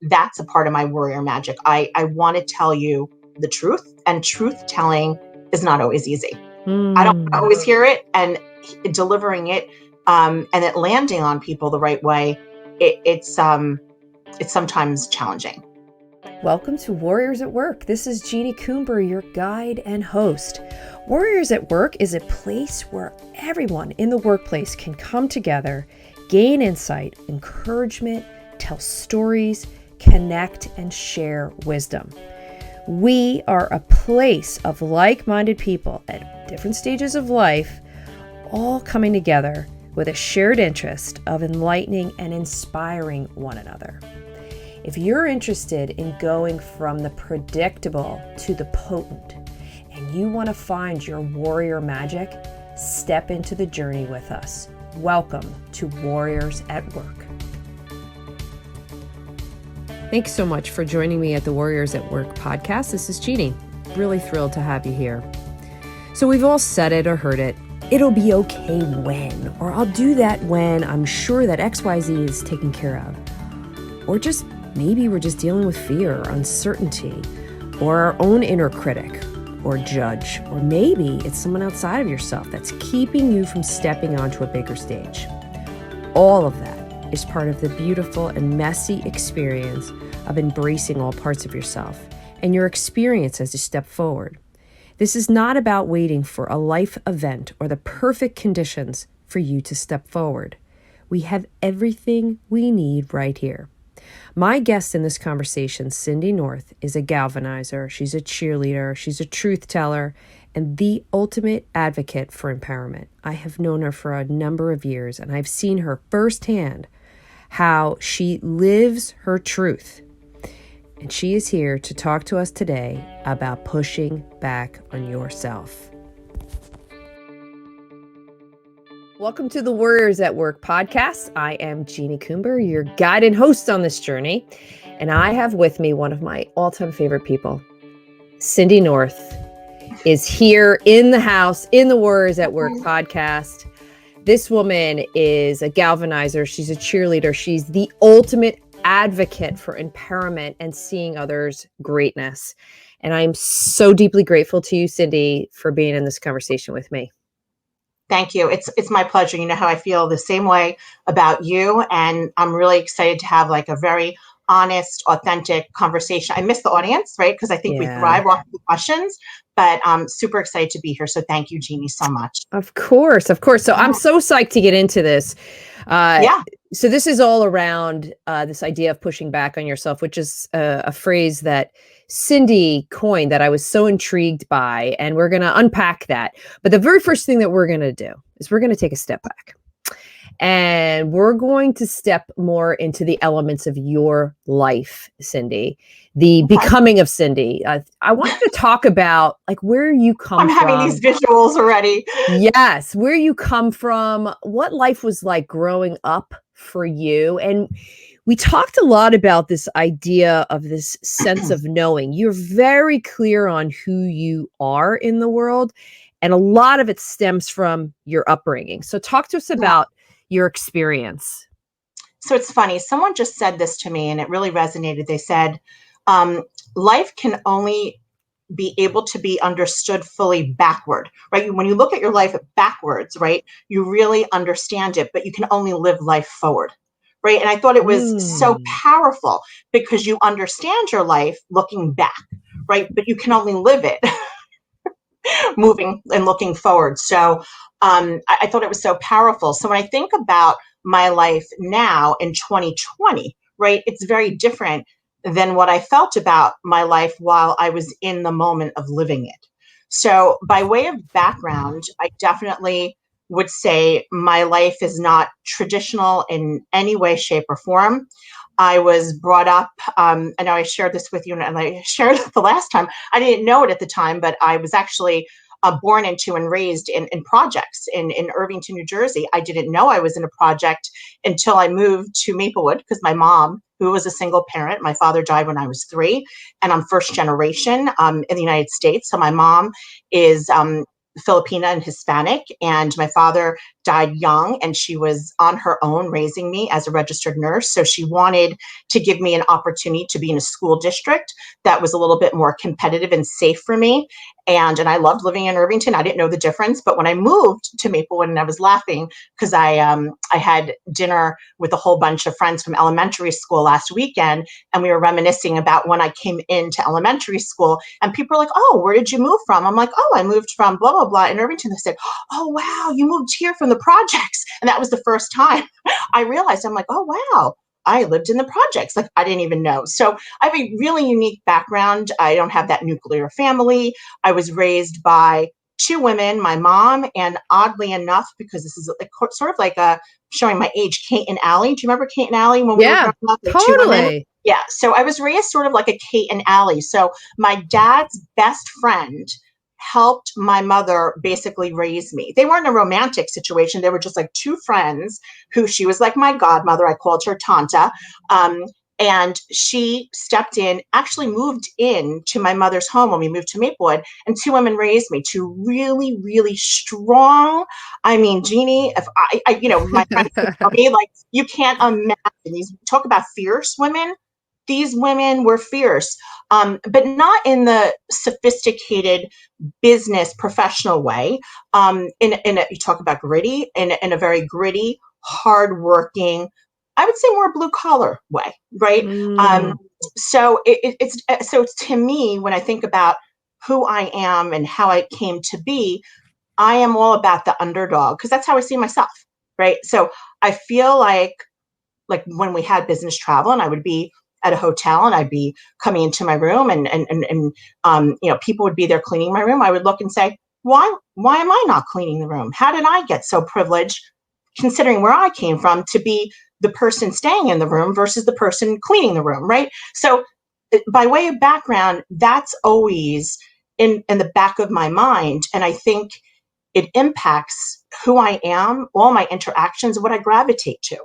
that's a part of my warrior magic. I want to tell you the truth, and truth telling is not always easy. I don't always hear it, and delivering it and it landing on people the right way, it's sometimes challenging. Welcome to Warriors at Work. This is Jeannie Coomber, your guide and host. Warriors at Work is a place where everyone in the workplace can come together, gain insight, encouragement, tell stories, connect, and share wisdom. We are a place of like-minded people at different stages of life, all coming together with a shared interest of enlightening and inspiring one another. If you're interested in going from the predictable to the potent, and you want to find your warrior magic, step into the journey with us. Welcome to Warriors at Work. Thanks so much for joining me at the Warriors at Work podcast. This is Jeannie. Really thrilled to have you here. So we've all said it or heard it. It'll be okay when, or I'll do that when I'm sure that XYZ is taken care of. Or just maybe we're just dealing with fear or uncertainty or our own inner critic or judge. Or maybe it's someone outside of yourself that's keeping you from stepping onto a bigger stage. All of that is part of the beautiful and messy experience of embracing all parts of yourself and your experience as you step forward. This is not about waiting for a life event or the perfect conditions for you to step forward. We have everything we need right here. My guest in this conversation, Cyndi North, is a galvanizer. She's a cheerleader. She's a truth teller and the ultimate advocate for empowerment. I have known her for a number of years, and I've seen her firsthand how she lives her truth. And she is here to talk to us today about pushing back on yourself. Welcome to the Warriors at Work podcast. I am Jeannie Coomber, your guide and host on this journey. And I have with me one of my all-time favorite people. Cyndi North is here in the house in the Warriors at Work podcast. This woman is a galvanizer. She's a cheerleader. She's the ultimate advocate for empowerment and seeing others' greatness. And I'm so deeply grateful to you, Cyndi, for being in this conversation with me. Thank you. It's my pleasure. You know how I feel the same way about you. And I'm really excited to have like a very honest, authentic conversation. I miss the audience, right? Because I think we thrive off the questions, but I'm super excited to be here. So thank you, Jeannie, so much. Of course. So I'm so psyched to get into this. So this is all around this idea of pushing back on yourself, which is a phrase that Cyndi coined that I was so intrigued by, and we're going to unpack that. But the very first thing that we're going to do is we're going to take a step back. And we're going to step more into the elements of your life, Cyndi, the becoming of Cyndi. I wanted to talk about like where you come from. I'm having these visuals already. Yes, where you come from, what life was like growing up for you. And we talked a lot about this idea of this sense of knowing. You're very clear on who you are in the world, and a lot of it stems from your upbringing. So talk to us about your experience. So it's funny. Someone just said this to me and it really resonated. They said, life can only be able to be understood fully backward, right? When you look at your life backwards, right, you really understand it, but you can only live life forward, right? And I thought it was so powerful because you understand your life looking back, right? But you can only live it moving and looking forward. So I thought it was so powerful. So when I think about my life now in 2020, right, it's very different than what I felt about my life while I was in the moment of living it. So by way of background, I definitely would say my life is not traditional in any way, shape, or form. I was brought up, I know I shared this with you and I shared it the last time. I didn't know it at the time, but I was actually born into and raised in projects in Irvington, New Jersey. I didn't know I was in a project until I moved to Maplewood because my mom, who was a single parent, my father died when I was 3, and I'm first generation in the United States. So my mom is Filipina and Hispanic, and my father died young, and she was on her own raising me as a registered nurse. So she wanted to give me an opportunity to be in a school district that was a little bit more competitive and safe for me. And I loved living in Irvington. I didn't know the difference, but when I moved to Maplewood, and I was laughing because I had dinner with a whole bunch of friends from elementary school last weekend, and we were reminiscing about when I came into elementary school, and people were like, "Oh, where did you move from?" I'm like, "Oh, I moved from blah blah blah in Irvington." They said, "Oh wow, you moved here from the projects," and that was the first time I realized. I'm like, "Oh wow, I lived in the projects." Like, I didn't even know. So I have a really unique background. I don't have that nuclear family. I was raised by two women, my mom, and oddly enough, because this is like, sort of like a showing my age, Kate and Allie. Do you remember Kate and Allie when we were Yeah, growing up? Like two women. totally. Yeah. So I was raised sort of like a Kate and Allie. So my dad's best friend helped my mother basically raise me. They weren't a romantic situation. They were just like two friends who, she was like my godmother. I called her Tanta. And she stepped in, actually moved in to my mother's home when we moved to Maplewood, and two women raised me, two really, really strong. I mean, Jeannie, if my friends would tell me, like, you can't imagine these, talk about fierce women. These women were fierce, but not in the sophisticated business professional way. You talk about gritty, in a very gritty, hardworking, I would say more blue collar way, right? Mm. So to me, when I think about who I am and how I came to be, I am all about the underdog because that's how I see myself, right? So I feel like when we had business travel, and I would be at a hotel, and I'd be coming into my room, and people would be there cleaning my room. I would look and say, why am I not cleaning the room? How did I get so privileged, considering where I came from, to be the person staying in the room versus the person cleaning the room, right? So by way of background, that's always in the back of my mind. And I think it impacts who I am, all my interactions, what I gravitate to,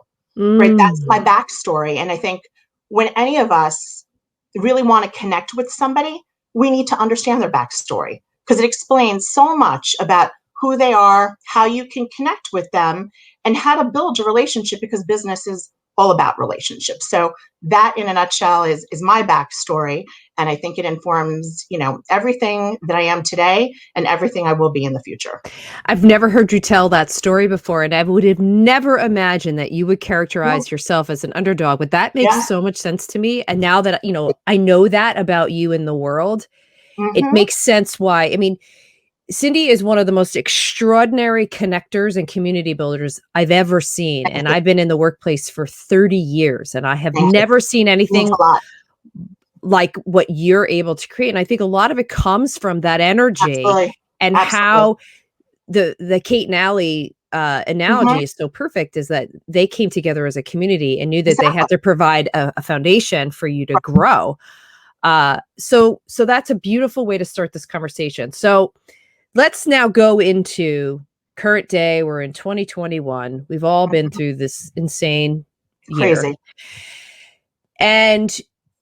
right? That's my Mm. backstory. And I think when any of us really want to connect with somebody, we need to understand their backstory because it explains so much about who they are, how you can connect with them, and how to build a relationship, because business is all about relationships. So that in a nutshell is my backstory. And I think it informs, everything that I am today and everything I will be in the future. I've never heard you tell that story before, and I would have never imagined that you would No. characterize yourself as an underdog, but that makes Yeah. so much sense to me. And now that, I know that about you in the world, it Mm-hmm. makes sense why. I mean, Cyndi is one of the most extraordinary connectors and community builders I've ever seen. Thank And you. I've been in the workplace for 30 years, and I have Thank you. never seen It means anything a lot. like what you're able to create. And I think a lot of it comes from that energy Absolutely. and Absolutely. how the Kate and Allie Mm-hmm. analogy is so perfect, is that they came together as a community and knew that they Exactly. had to provide a foundation for you to grow. So that's a beautiful way to start this conversation. So let's now go into current day. We're in 2021. We've all been Mhm. through this insane year. Crazy. And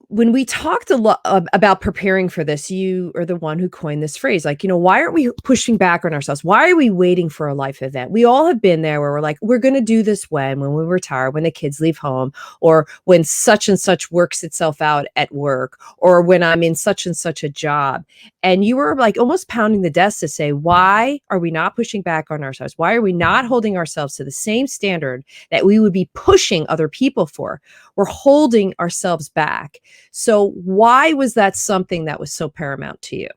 when we talked a lot about preparing for this, you are the one who coined this phrase, like, why aren't we pushing back on ourselves? Why are we waiting for a life event? We all have been there where we're like, we're going to do this when we retire, when the kids leave home, or when such and such works itself out at work, or when I'm in such and such a job. And you were like almost pounding the desk to say, why are we not pushing back on ourselves? Why are we not holding ourselves to the same standard that we would be pushing other people for? We're holding ourselves back. So why was that something that was so paramount to you?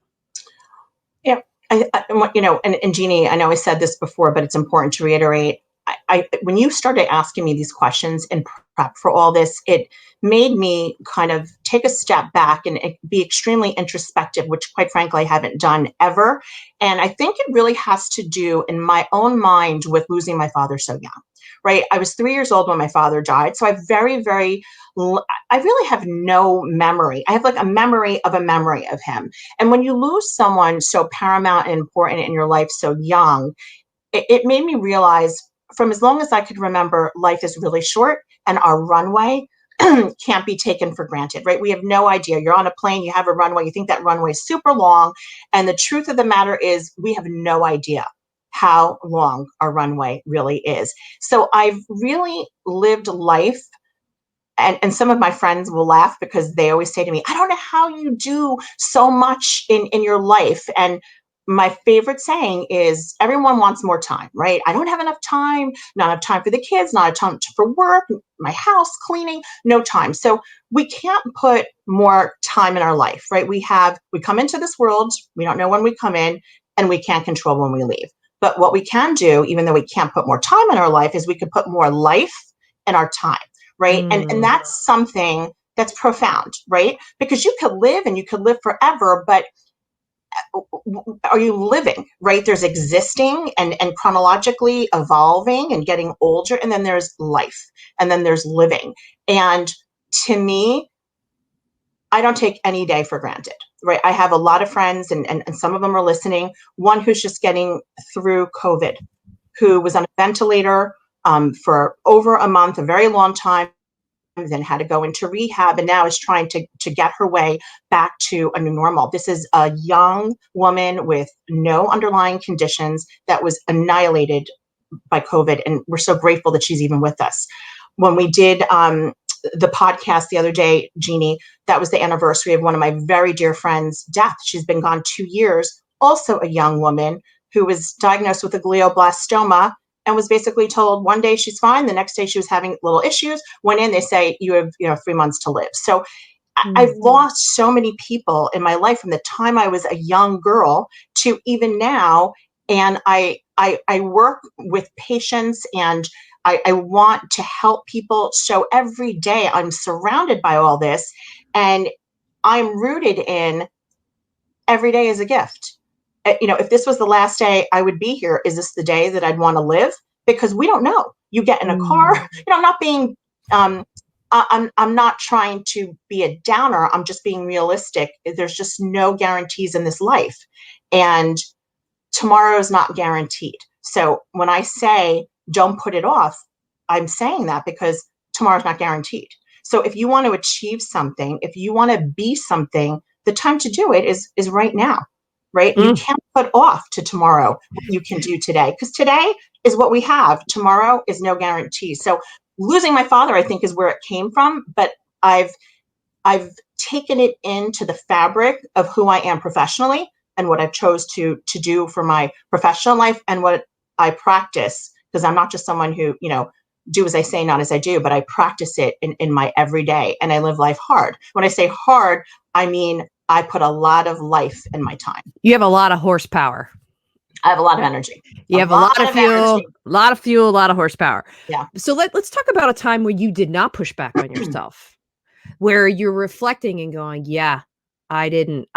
Yeah. And Jeannie, I know I said this before, but it's important to reiterate. When you started asking me these questions in prep for all this, it made me kind of take a step back and be extremely introspective, which quite frankly, I haven't done ever. And I think it really has to do in my own mind with losing my father so young, right? I was 3 years old when my father died. So I I really have no memory. I have like a memory of him. And when you lose someone so paramount and important in your life so young, it made me realize, from as long as I could remember, life is really short and our runway can't be taken for granted, right? We have no idea. You're on a plane, you have a runway, you think that runway is super long. And the truth of the matter is we have no idea how long our runway really is. So I've really lived life, and some of my friends will laugh because they always say to me, I don't know how you do so much in your life. And my favorite saying is everyone wants more time, right? I don't have enough time, not enough time for the kids, not enough time for work, my house, cleaning, no time. So we can't put more time in our life, right? We come into this world, we don't know when we come in, and we can't control when we leave. But what we can do, even though we can't put more time in our life, is we could put more life in our time, right? And that's something that's profound, right? Because you could live and you could live forever, but are you living, right? There's existing and chronologically evolving and getting older, and then there's life, and then there's living. And to me, I don't take any day for granted, right? I have a lot of friends, and some of them are listening. One who's just getting through COVID, who was on a ventilator for over a month, a very long time, then had to go into rehab, and now is trying to get her way back to a new normal. This is a young woman with no underlying conditions that was annihilated by COVID, and we're so grateful that she's even with us. When we did the podcast the other day, Jeannie, that was the anniversary of one of my very dear friends' death. She's been gone 2 years. Also a young woman who was diagnosed with a glioblastoma and was basically told one day she's fine, the next day she was having little issues. Went in, they say you have 3 months to live. So I've lost so many people in my life from the time I was a young girl to even now. And I work with patients, and I want to help people. So every day I'm surrounded by all this, and I'm rooted in every day is a gift. If this was the last day I would be here, is this the day that I'd want to live? Because we don't know. You get in a car, I'm not being, I'm not trying to be a downer. I'm just being realistic. There's just no guarantees in this life. And tomorrow is not guaranteed. So when I say don't put it off, I'm saying that because tomorrow's not guaranteed. So if you want to achieve something, if you want to be something, the time to do it is right now, right? You can't put off to tomorrow what you can do today, because today is what we have. Tomorrow is no guarantee. So losing my father, I think, is where it came from, but I've taken it into the fabric of who I am professionally and what I've chose to do for my professional life and what I practice, because I'm not just someone who, do as I say, not as I do, but I practice it in my everyday, and I live life hard. When I say hard, I mean, I put a lot of life in my time. You have a lot of horsepower. I have a lot of energy. You have a lot of fuel, a lot of horsepower. Yeah. So let's talk about a time where you did not push back on yourself, where you're reflecting and going, yeah, I didn't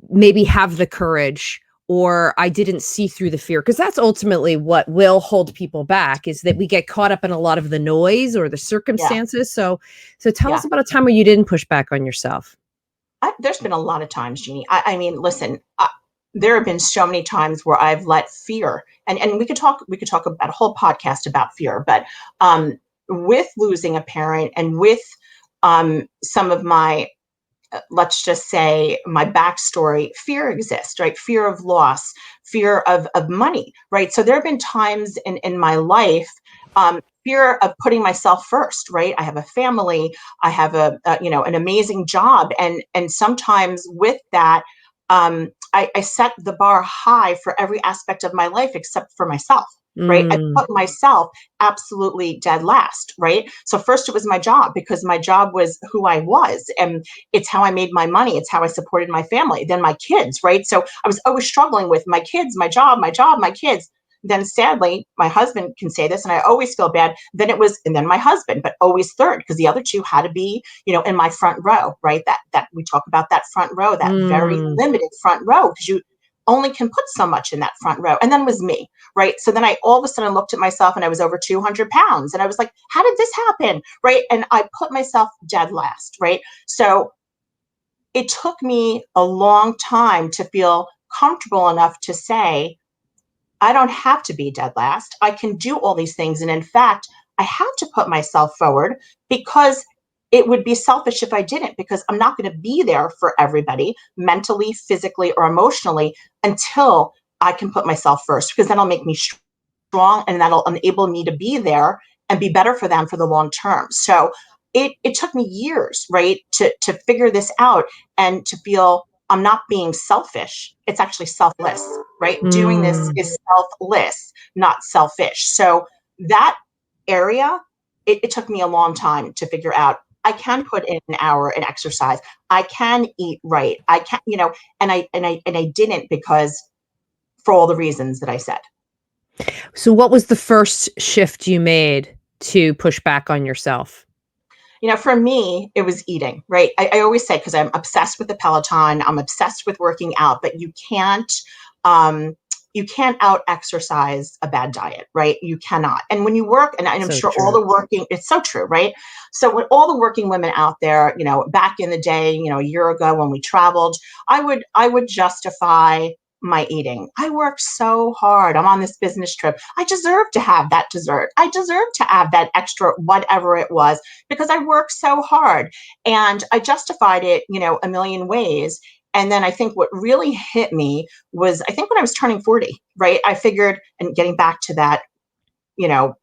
maybe have the courage, or I didn't see through the fear. Because that's ultimately what will hold people back, is that we get caught up in a lot of the noise or the circumstances. Yeah. So tell us about a time where you didn't push back on yourself. There's been a lot of times, Jeannie. I mean, listen, there have been so many times where I've let fear, and we could talk about a whole podcast about fear, but with losing a parent and with some of my, let's just say, my backstory, fear exists, right? Fear of loss, fear of money, right? So there have been times in my life, fear of putting myself first, right? I have a family, I have an amazing job. And sometimes with that, I set the bar high for every aspect of my life, except for myself. Right. I put myself absolutely dead last. Right. So first it was my job, because my job was who I was, and it's how I made my money. It's how I supported my family. Then my kids. Right. So I was always struggling with my kids, my job, my kids. Then sadly, my husband can say this, and I always feel bad. Then my husband, but always third, because the other two had to be, in my front row. Right. That we talk about that front row, that very limited front row, because you only can put so much in that front row. And then was me, right? So then I all of a sudden looked at myself, and I was over 200 pounds, and I was like, how did this happen? Right. And I put myself dead last. Right. So it took me a long time to feel comfortable enough to say, I don't have to be dead last. I can do all these things. And in fact, I have to put myself forward because it would be selfish if I didn't, because I'm not going to be there for everybody mentally, physically, or emotionally until I can put myself first, because that'll make me strong and that'll enable me to be there and be better for them for the long term. So it took me years, right, to figure this out and to feel I'm not being selfish. It's actually selfless, right? Doing this Mm. is selfless, not selfish. So that area, it took me a long time to figure out. I can put in an hour in exercise. I can eat right. I can, and I didn't, because for all the reasons that I said. So what was the first shift you made to push back on yourself? For me, it was eating, right? I always say, because I'm obsessed with the Peloton, I'm obsessed with working out, but um, you can't out exercise a bad diet, right? You cannot. And when you work, and I'm So sure all true. the working, it's so true, right? So with all the working women out there, back in the day, a year ago when we traveled, I would justify my eating. I worked so hard. I'm on this business trip. I deserve to have that dessert. I deserve to have that extra whatever it was, because I worked so hard. And I justified it, a million ways. And then I think what really hit me was, I think when I was turning 40, right? I figured, and getting back to that, you know,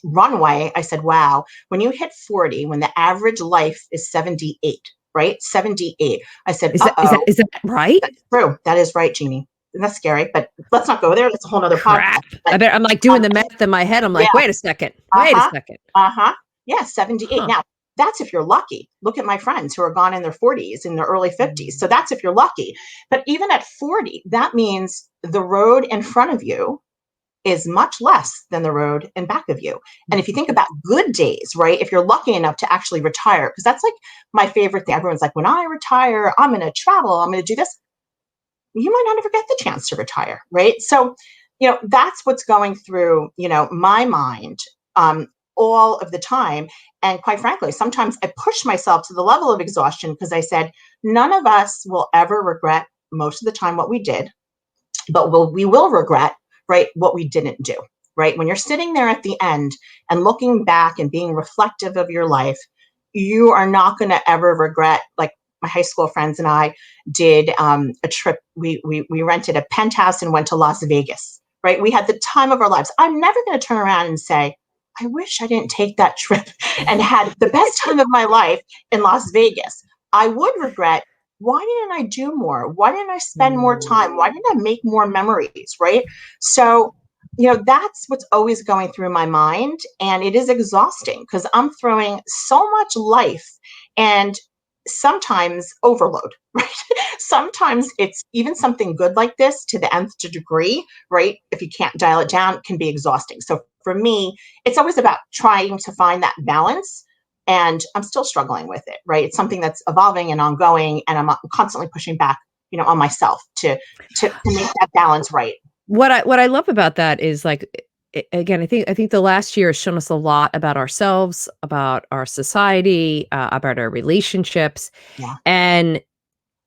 runway, I said, wow, when you hit 40, when the average life is 78, right? 78. I said, Is that is that uh-oh, is that right? that's true. That is right, Jeannie. That's scary, but let's not go there. That's a whole nother podcast. Crap. But I'm like doing um, the math in my head. I'm yeah, like, wait a second. Wait a uh-huh, second. uh-huh. Yeah, 78. Huh. Now, that's if you're lucky. Look at my friends who are gone in their 40s, in their early 50s. So that's if you're lucky. But even at 40, that means the road in front of you is much less than the road in back of you. And if you think about good days, right? If you're lucky enough to actually retire, because that's like my favorite thing. Everyone's like, when I retire, I'm going to travel, I'm going to do this. You might not ever get the chance to retire, right? So, that's what's going through, my mind all of the time. And quite frankly, sometimes I push myself to the level of exhaustion, because I said, none of us will ever regret most of the time what we did, but we will regret, right, what we didn't do, right? When you're sitting there at the end and looking back and being reflective of your life, you are not going to ever regret. Like my high school friends and I did a trip. We rented a penthouse and went to Las Vegas, right? We had the time of our lives. I'm never going to turn around and say, I wish I didn't take that trip and had the best time of my life in Las Vegas. I would regret, why didn't I do more? Why didn't I spend more time? Why didn't I make more memories? Right. So, that's what's always going through my mind. And it is exhausting, because I'm throwing so much life and sometimes overload, right? Sometimes it's even something good like this to the nth degree, right? If you can't dial it down, it can be exhausting. So for me, it's always about trying to find that balance, and I'm still struggling with it, right? It's something that's evolving and ongoing, and I'm constantly pushing back, on myself to make that balance right. What I love about that is, like, again, I think the last year has shown us a lot about ourselves, about our society, about our relationships, Yeah. and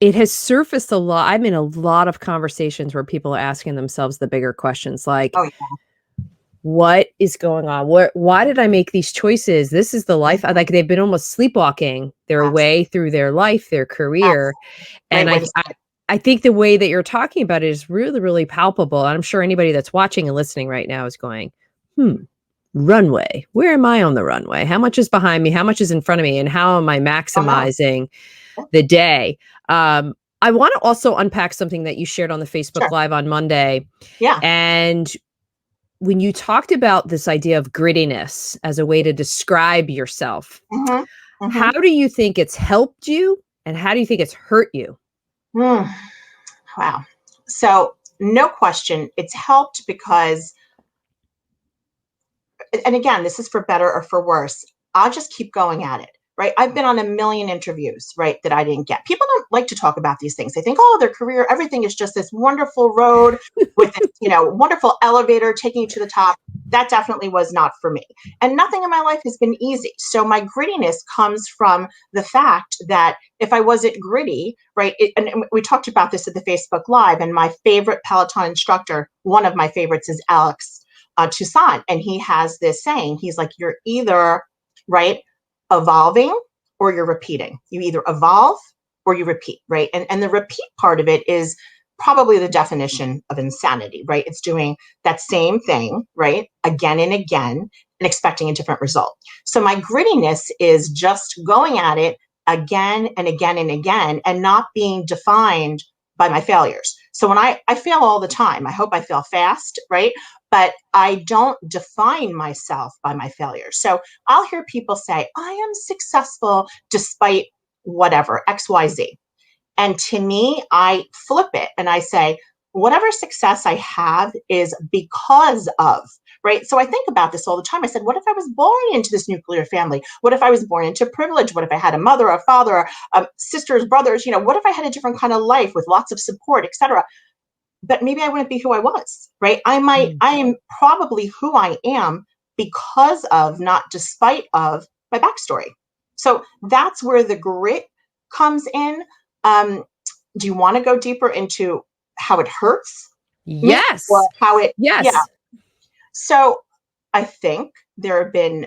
it has surfaced a lot. I'm in a lot of conversations where people are asking themselves the bigger questions, like, Oh, yeah. what is going on? Why did I make these choices? This is the life. Like, they've been almost sleepwalking their way Absolutely. through their life, their career. Absolutely. And Great way I, to say I it. I think the way that you're talking about it is really, really palpable. And I'm sure anybody that's watching and listening right now is going, runway. Where am I on the runway? How much is behind me? How much is in front of me? And how am I Oh, no. maximizing the day? I want to also unpack something that you shared on the Facebook Sure. Live on Monday. Yeah. And when you talked about this idea of grittiness as a way to describe yourself, Mm-hmm. how Mm-hmm. do you think it's helped you? And how do you think it's hurt you? Mm. Wow. So, no question, it's helped because, and again, this is for better or for worse, I'll just keep going at it, right? I've been on a million interviews, right, that I didn't get. People don't like to talk about these things. They think, oh, their career, everything is just this wonderful road with this, wonderful elevator taking you to the top. That definitely was not for me. And nothing in my life has been easy. So my grittiness comes from the fact that if I wasn't gritty, right, and we talked about this at the Facebook Live, and my favorite Peloton instructor, one of my favorites, is Alex Toussaint, and he has this saying. He's like, you're either, right, evolving or you're repeating. You either evolve or you repeat, right? And the repeat part of it is probably the definition of insanity, right? It's doing that same thing, right, again and again, and expecting a different result. So my grittiness is just going at it again and again and again, and not being defined by my failures. So when I fail all the time, I hope I fail fast, right? But I don't define myself by my failures. So I'll hear people say, I am successful despite whatever, XYZ. And to me, I flip it and I say, whatever success I have is because of, right? So I think about this all the time. I said, what if I was born into this nuclear family? What if I was born into privilege? What if I had a mother, a father, sisters, brothers? What if I had a different kind of life with lots of support, etc.? But maybe I wouldn't be who I was, right? I am probably who I am because of, not despite of, my backstory. So that's where the grit comes in. Do you want to go deeper into how it hurts me, Yes. or how it? Yes. Yeah. So I think there have been,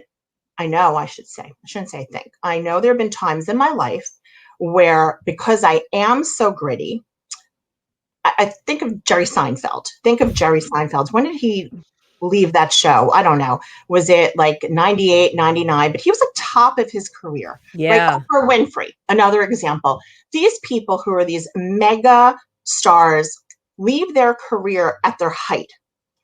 I shouldn't say I think. I know there have been times in my life where, because I am so gritty, I think of Jerry Seinfeld. Think of Jerry Seinfeld. When did he leave that show? I don't know. Was it like 98, 99? But he was at top of his career. Yeah. Right? Oprah Winfrey, another example. These people who are these mega stars leave their career at their height,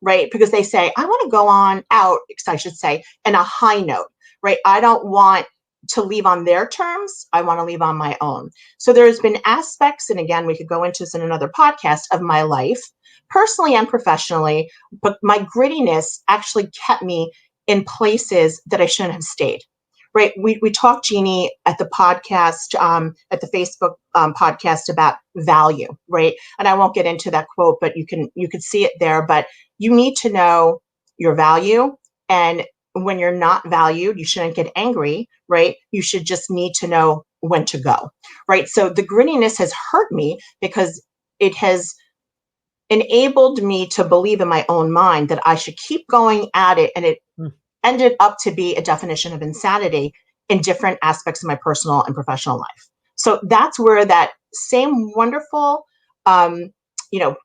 right? Because they say, I want to go on out, I should say, in a high note, right? I don't want to leave on their terms. I want to leave on my own. So there's been aspects, and again, we could go into this in another podcast, of my life, personally and professionally, but my grittiness actually kept me in places that I shouldn't have stayed. Right. We talked, Jeannie, at the podcast, at the Facebook podcast, about value. Right. And I won't get into that quote, but you could see it there. But you need to know your value. And when you're not valued, you shouldn't get angry. Right. You should just need to know when to go. Right. So the grittiness has hurt me because it has enabled me to believe in my own mind that I should keep going at it. And it ended up to be a definition of insanity in different aspects of my personal and professional life. So that's where that same wonderful,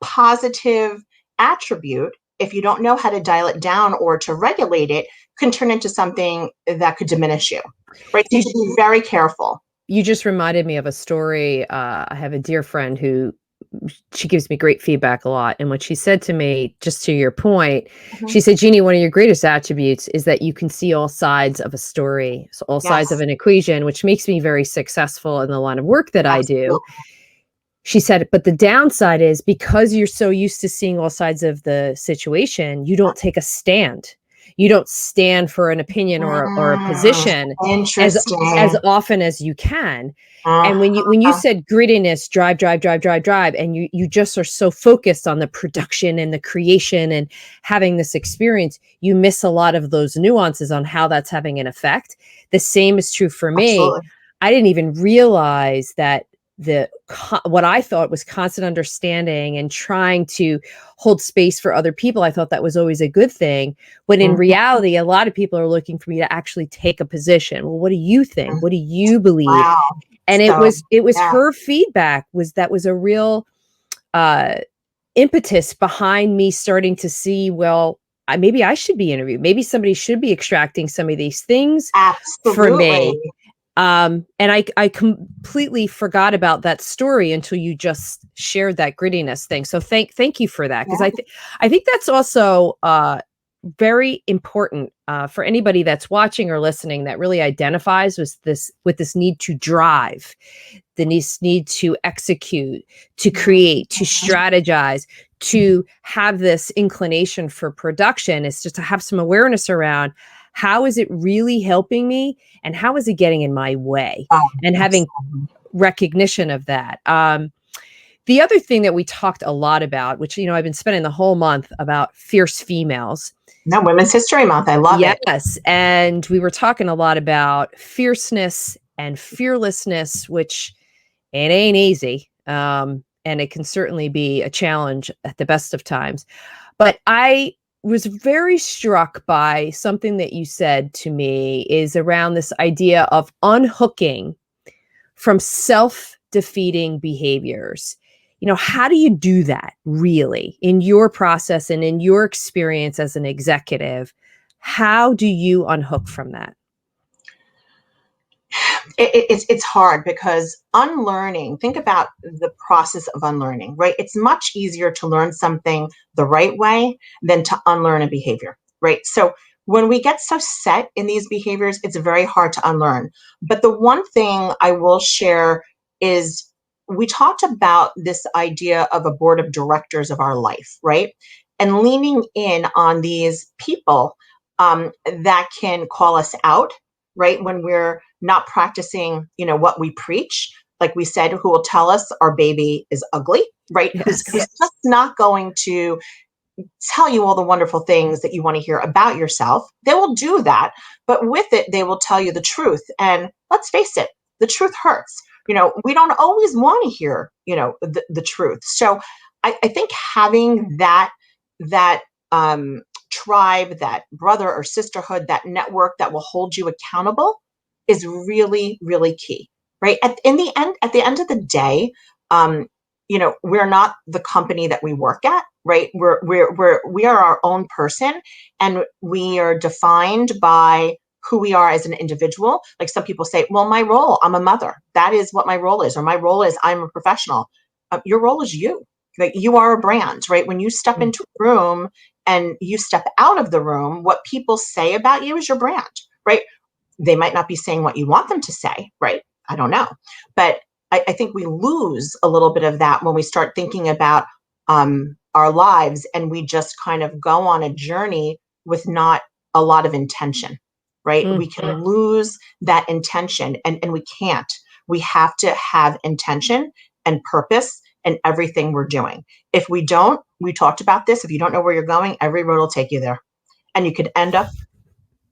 positive attribute, if you don't know how to dial it down or to regulate it, can turn into something that could diminish you. Right? So you should be very careful. You just reminded me of a story. I have a dear friend who, she gives me great feedback a lot. And what she said to me, just to your point, she said, Jeannie, one of your greatest attributes is that you can see all sides of a story, so all sides of an equation, which makes me very successful in the line of work that I do. She said, but the downside is, because you're so used to seeing all sides of the situation, you don't take a stand. You don't stand for an opinion or a position as often as you can. And when you said grittiness, drive, and you just are so focused on the production and the creation and having this experience, you miss a lot of those nuances on how that's having an effect. The same is true for me. Absolutely. I didn't even realize that what I thought was constant understanding and trying to hold space for other people, I thought that was always a good thing. When in reality, a lot of people are looking for me to actually take a position. Well, what do you think? What do you believe? Wow. And it was her feedback that was a real impetus behind me starting to see, well, maybe I should be interviewed. Maybe somebody should be extracting some of these things for me. And I completely forgot about that story until you just shared that grittiness thing. So thank you for that. Because I think that's also very important for anybody that's watching or listening that really identifies with this need to drive, this need to execute, to create, to strategize, to have this inclination for production. Is just to have some awareness around, how is it really helping me and how is it getting in my way, and having recognition of that. The other thing that we talked a lot about, which, I've been spending the whole month about fierce females. No, Women's History Month. I love it. Yes. And we were talking a lot about fierceness and fearlessness, which it ain't easy. And it can certainly be a challenge at the best of times. But I was very struck by something that you said to me is around this idea of unhooking from self-defeating behaviors. How do you do that really in your process and in your experience as an executive? How do you unhook from that? It's hard because unlearning, think about the process of unlearning, right? It's much easier to learn something the right way than to unlearn a behavior, right? So when we get so set in these behaviors, it's very hard to unlearn. But the one thing I will share is we talked about this idea of a board of directors of our life, right? And leaning in on these people that can call us out, right? When we're not practicing, what we preach, like we said, who will tell us our baby is ugly, right? Yes. Who's just not going to tell you all the wonderful things that you want to hear about yourself. They will do that, but with it, they will tell you the truth. And let's face it, the truth hurts. We don't always want to hear, the truth. So I think having that tribe, that brother or sisterhood, that network that will hold you accountable is really, really key, right? At the end of the day, we're not the company that we work at, right? We are our own person, and we are defined by who we are as an individual. Like some people say, well, my role, I'm a mother. That is what my role is, or my role is I'm a professional. Your role is you. Like you are a brand, right? When you step into a room and you step out of the room, what people say about you is your brand, right? They might not be saying what you want them to say, right? I don't know. But I think we lose a little bit of that when we start thinking about our lives and we just kind of go on a journey with not a lot of intention, right? We can lose that intention and we can't. We have to have intention and purpose in everything we're doing. If we don't, we talked about this, if you don't know where you're going, every road will take you there. And you could end up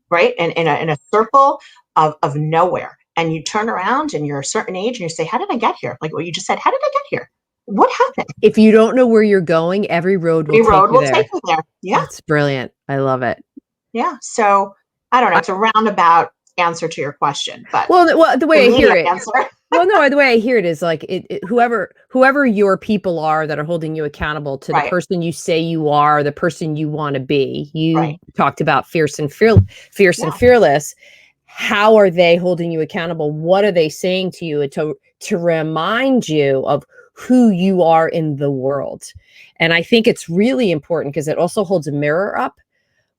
right in a circle of nowhere. And you turn around and you're a certain age and you say, how did I get here? Like what you just said, how did I get here? What happened? If you don't know where you're going, every road will take you there. Take you there. Yeah. That's brilliant. I love it. Yeah. So I don't know. It's a roundabout answer to your question, but well, the way I hear it, answer. well, no, the way I hear it is like whoever your people are that are holding you accountable to the person you say you are, the person you want to be. You talked about fierce and fearless. How are they holding you accountable? What are they saying to you to remind you of who you are in the world? And I think it's really important because it also holds a mirror up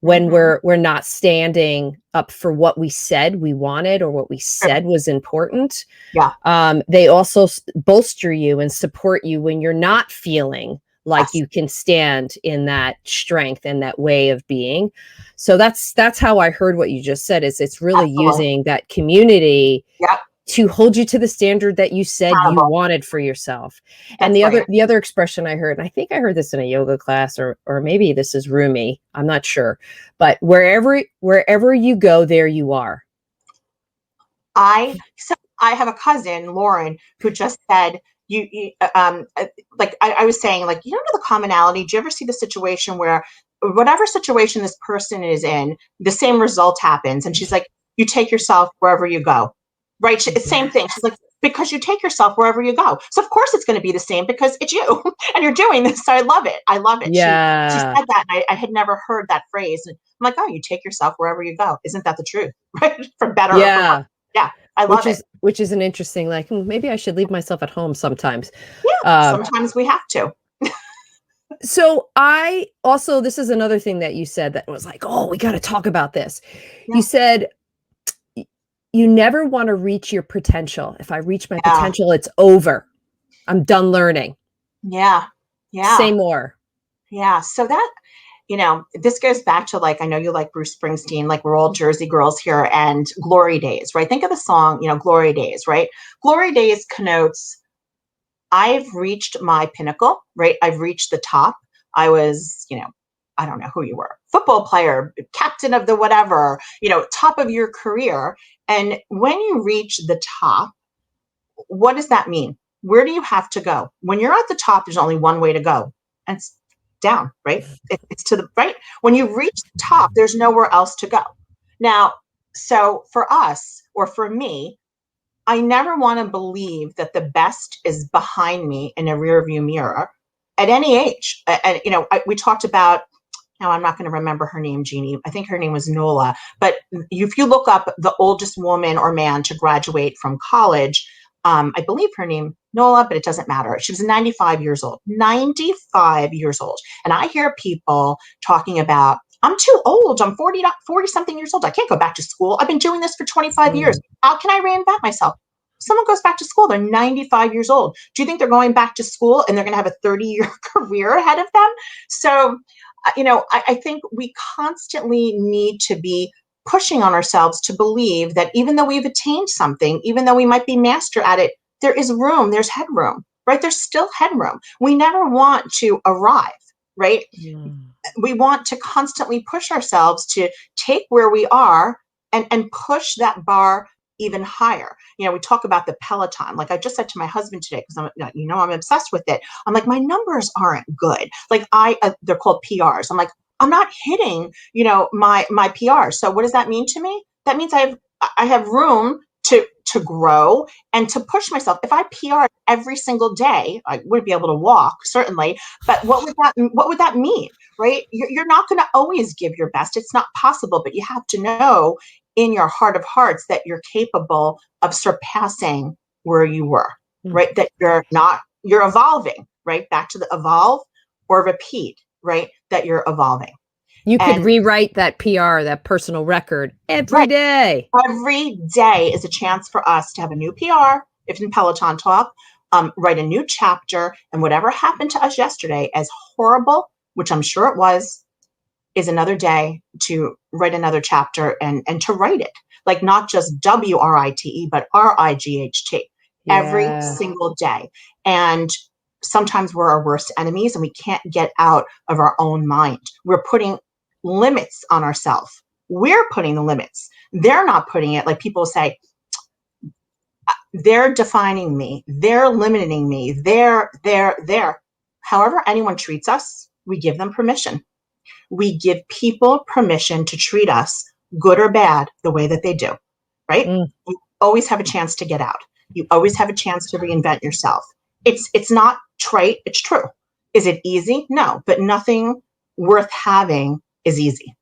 when we're not standing up for what we said we wanted or what we said was important. Yeah. They also bolster you and support you when you're not feeling like you can stand in that strength and that way of being. So that's how I heard what you just said, is it's really using that community to hold you to the standard that you said you wanted for yourself. And the other expression I heard, and I think I heard this in a yoga class or maybe this is Rumi, I'm not sure, but wherever you go, there you are. I have a cousin, Lauren, who just said, I was saying, like, you know, the commonality. Do you ever see the situation where whatever situation this person is in, the same result happens? And she's like, you take yourself wherever you go, right? Same thing. She's like, because you take yourself wherever you go. So of course it's going to be the same because it's you and you're doing this. So I love it. I love it. Yeah. She said that. And I had never heard that phrase. And I'm like, oh, you take yourself wherever you go. Isn't that the truth? Right? For better or for worse. Yeah. I love it. Which is an interesting, like, maybe I should leave myself at home sometimes. Yeah, sometimes we have to. So this is another thing that you said that was like, oh, we got to talk about this. Yeah. You said, you never want to reach your potential. If I reach my potential, it's over. I'm done learning. Yeah. Yeah. Say more. Yeah. So that, this goes back to, like, I know you like Bruce Springsteen, like we're all Jersey girls here, and Glory Days, right? Think of the song, Glory Days, right? Glory Days connotes, I've reached my pinnacle, right? I've reached the top. I was, I don't know who you were, football player, captain of the whatever, top of your career. And when you reach the top, what does that mean? Where do you have to go? When you're at the top, there's only one way to go, and it's down, right? It's to the right. When you reach the top, there's nowhere else to go. Now, so for us, or for me, I never want to believe that the best is behind me in a rear view mirror at any age. And, we talked about, now I'm not going to remember her name, Jeannie. I think her name was Nola. But if you look up the oldest woman or man to graduate from college, I believe her name Nola, but it doesn't matter. She was 95 years old, 95 years old. And I hear people talking about, I'm too old. I'm 40 something years old. I can't go back to school. I've been doing this for 25 years. How can I reinvent myself? Someone goes back to school, they're 95 years old. Do you think they're going back to school and they're going to have a 30-year career ahead of them? So, I think we constantly need to be pushing on ourselves to believe that even though we've attained something, even though we might be master at it, there is room, there's headroom, right? There's still headroom. We never want to arrive, right? We want to constantly push ourselves to take where we are and push that bar even higher. We talk about the Peloton. Like I just said to my husband today, because I'm obsessed with it. I'm like, my numbers aren't good. Like they're called PRs. I'm like, I'm not hitting, my PRs. So what does that mean to me? That means I have room to grow and to push myself. If I PR every single day, I wouldn't be able to walk, certainly. But what would that mean, right? You're not going to always give your best. It's not possible, but you have to know in your heart of hearts that you're capable of surpassing where you were, right? That you're evolving, right? Back to the evolve or repeat, right? That you're evolving. You could rewrite that PR, that personal record every day. Every day is a chance for us to have a new PR, if in Peloton talk, write a new chapter, and whatever happened to us yesterday, as horrible, which I'm sure it was, is another day to write another chapter and to write it. Like not just WRITE, but RIGHT every single day. And sometimes we're our worst enemies and we can't get out of our own mind. We're putting limits on ourselves. We're putting the limits. They're not putting it. Like people say, they're defining me. They're limiting me. They're. However anyone treats us, we give them permission. We give people permission to treat us, good or bad, the way that they do, right? You always have a chance to get out. You always have a chance to reinvent yourself. It's not trite, it's true. Is it easy? No, but nothing worth having is easy.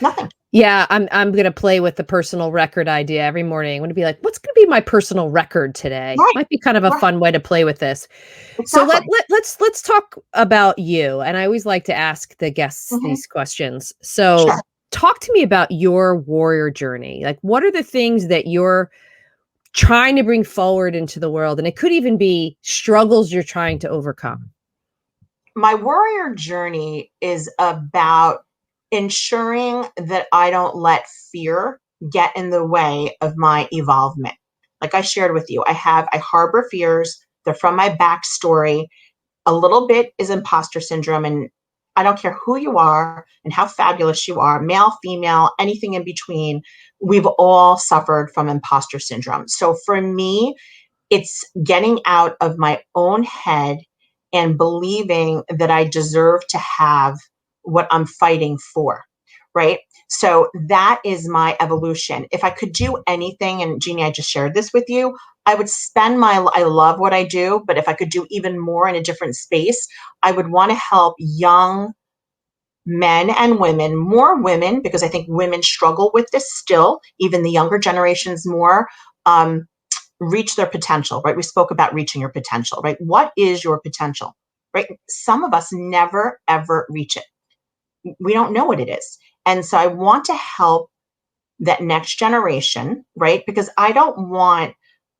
Nothing. Yeah, I'm going to play with the personal record idea every morning. I'm going to be like, what's going to be my personal record today? Right. Might be kind of a fun way to play with this. Exactly. So let's talk about you. And I always like to ask the guests these questions. So talk to me about your warrior journey. Like, what are the things that you're trying to bring forward into the world? And it could even be struggles you're trying to overcome. My warrior journey is about ensuring that I don't let fear get in the way of my evolvement. Like I shared with you, I harbor fears. They're from my backstory. A little bit is imposter syndrome. And I don't care who you are and how fabulous you are, male, female, anything in between. We've all suffered from imposter syndrome. So for me, it's getting out of my own head and believing that I deserve to have what I'm fighting for, right? So that is my evolution. If I could do anything, and Jeannie, I just shared this with you, I would I love what I do, but if I could do even more in a different space, I would want to help young men and women, more women, because I think women struggle with this still, even the younger generations more, reach their potential, right? We spoke about reaching your potential, right? What is your potential, right? Some of us never, ever reach it. We don't know what it is. And so I want to help that next generation, right? Because I don't want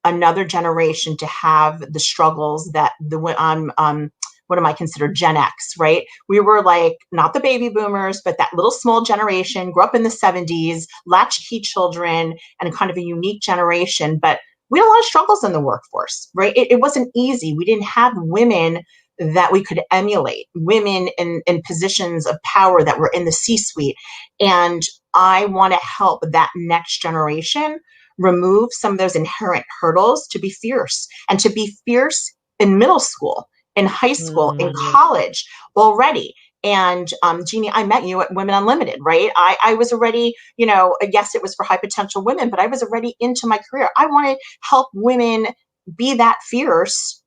another generation to have the struggles that what am I considered Gen X, right? We were like, not the baby boomers, but that little small generation, grew up in the 70s, latchkey children, and kind of a unique generation. But we had a lot of struggles in the workforce, right? It wasn't easy. We didn't have women that we could emulate, women in positions of power that were in the C-suite. And I want to help that next generation remove some of those inherent hurdles to be fierce, and to be fierce in middle school, in high school, in college already. And Jeannie, I met you at Women Unlimited, right? I was already, yes, it was for high potential women, but I was already into my career. I wanted to help women be that fierce,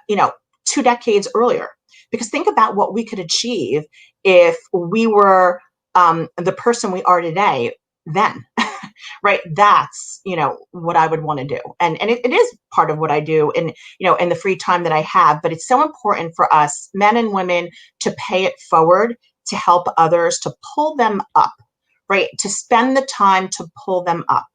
2 decades earlier. Because think about what we could achieve if we were the person we are today then. Right. That's, what I would want to do. And it is part of what I do in the free time that I have. But it's so important for us, men and women, to pay it forward, to help others, to pull them up, right? To spend the time to pull them up,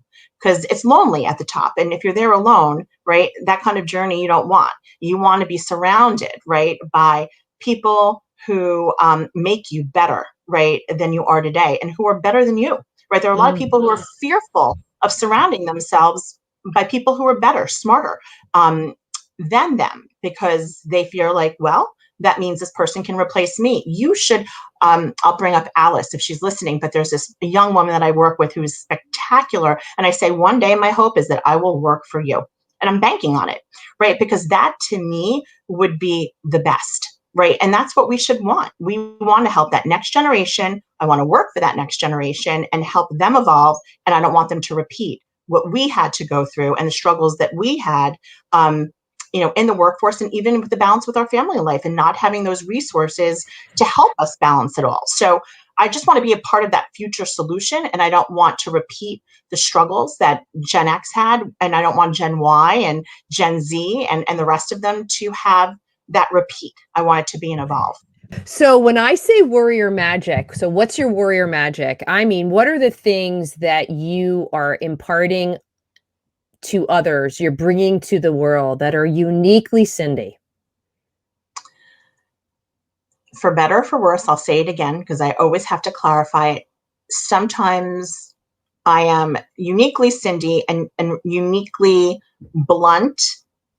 because it's lonely at the top. And if you're there alone, right, that kind of journey you don't want. You want to be surrounded, right, by people who make you better, right, than you are today, and who are better than you. Right. There are a lot of people who are fearful of surrounding themselves by people who are better, smarter than them, because they fear like, well, that means this person can replace me. You should, I'll bring up Alice if she's listening, but there's this young woman that I work with who's spectacular. And I say, one day my hope is that I will work for you. And I'm banking on it, right? Because that to me would be the best. Right. And that's what we should want. We want to help that next generation. I want to work for that next generation and help them evolve. And I don't want them to repeat what we had to go through and the struggles that we had, in the workforce, and even with the balance with our family life and not having those resources to help us balance it all. So I just want to be a part of that future solution. And I don't want to repeat the struggles that Gen X had. And I don't want Gen Y and Gen Z and the rest of them to have that repeat. I want it to be an evolve. So when I say warrior magic, so what's your warrior magic? I mean, what are the things that you are imparting to others, you're bringing to the world that are uniquely Cyndi? For better or for worse, I'll say it again, because I always have to clarify it. Sometimes I am uniquely Cyndi and uniquely blunt,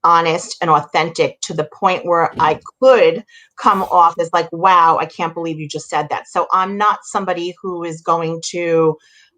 honest, and authentic, to the point where I could come off as like, wow, I can't believe you just said that. So I'm not somebody who is going to,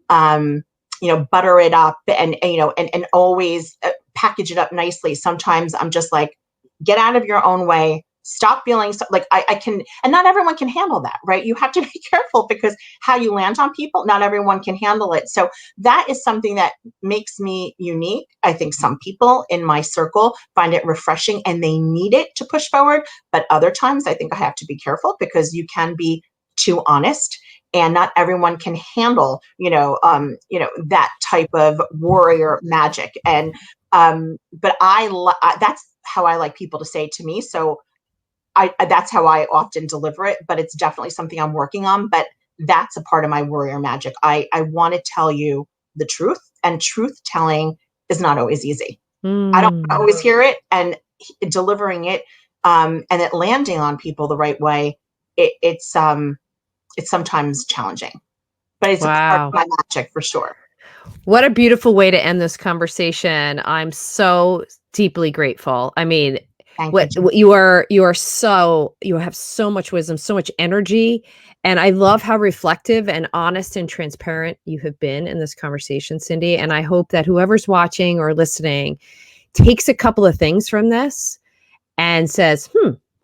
butter it up and always package it up nicely. Sometimes I'm just like, get out of your own way. Stop feeling so, like I can, and not everyone can handle that, right? You have to be careful, because how you land on people, not everyone can handle it. So that is something that makes me unique. I think some people in my circle find it refreshing and they need it to push forward. But other times I think I have to be careful, because you can be too honest, and not everyone can handle, that type of warrior magic. And, but that's how I like people to say to me. So that's how I often deliver it, but it's definitely something I'm working on. But that's a part of my warrior magic. I want to tell you the truth, and truth telling is not always easy. I don't always hear it, and delivering it, and it landing on people the right way. It's sometimes challenging, but it's a part of my magic for sure. What a beautiful way to end this conversation. I'm so deeply grateful. I mean, you have so much wisdom, so much energy. And I love how reflective and honest and transparent you have been in this conversation, Cyndi. And I hope that whoever's watching or listening takes a couple of things from this and says,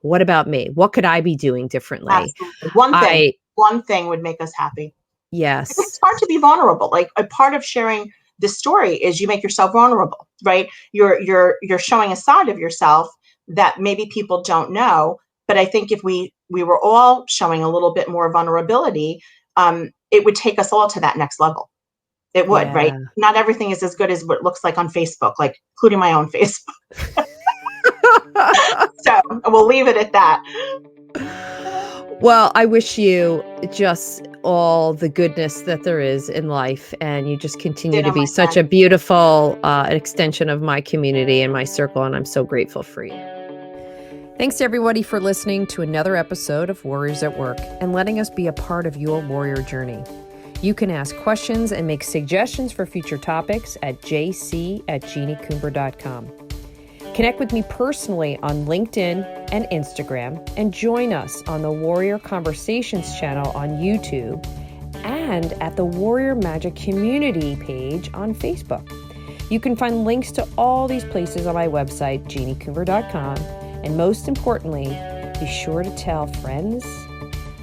what about me? What could I be doing differently? Absolutely. One thing would make us happy. Yes. It's hard to be vulnerable. Like, a part of sharing this story is you make yourself vulnerable, right? You're showing a side of yourself that maybe people don't know. But I think if we were all showing a little bit more vulnerability, it would take us all to that next level. It would, right? Not everything is as good as what it looks like on Facebook, like including my own Facebook. So we'll leave it at that. Well, I wish you just all the goodness that there is in life, and you just continue to be such a beautiful extension of my community and my circle, and I'm so grateful for you. Thanks to everybody for listening to another episode of Warriors at Work and letting us be a part of your warrior journey. You can ask questions and make suggestions for future topics at jc@jeanniecoomber.com. Connect with me personally on LinkedIn and Instagram, and join us on the Warrior Conversations channel on YouTube and at the Warrior Magic Community page on Facebook. You can find links to all these places on my website, jeanniecoomber.com, And most importantly, be sure to tell friends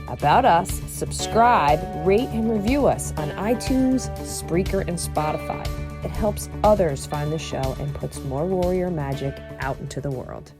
about us, subscribe, rate, and review us on iTunes, Spreaker, and Spotify. It helps others find the show and puts more warrior magic out into the world.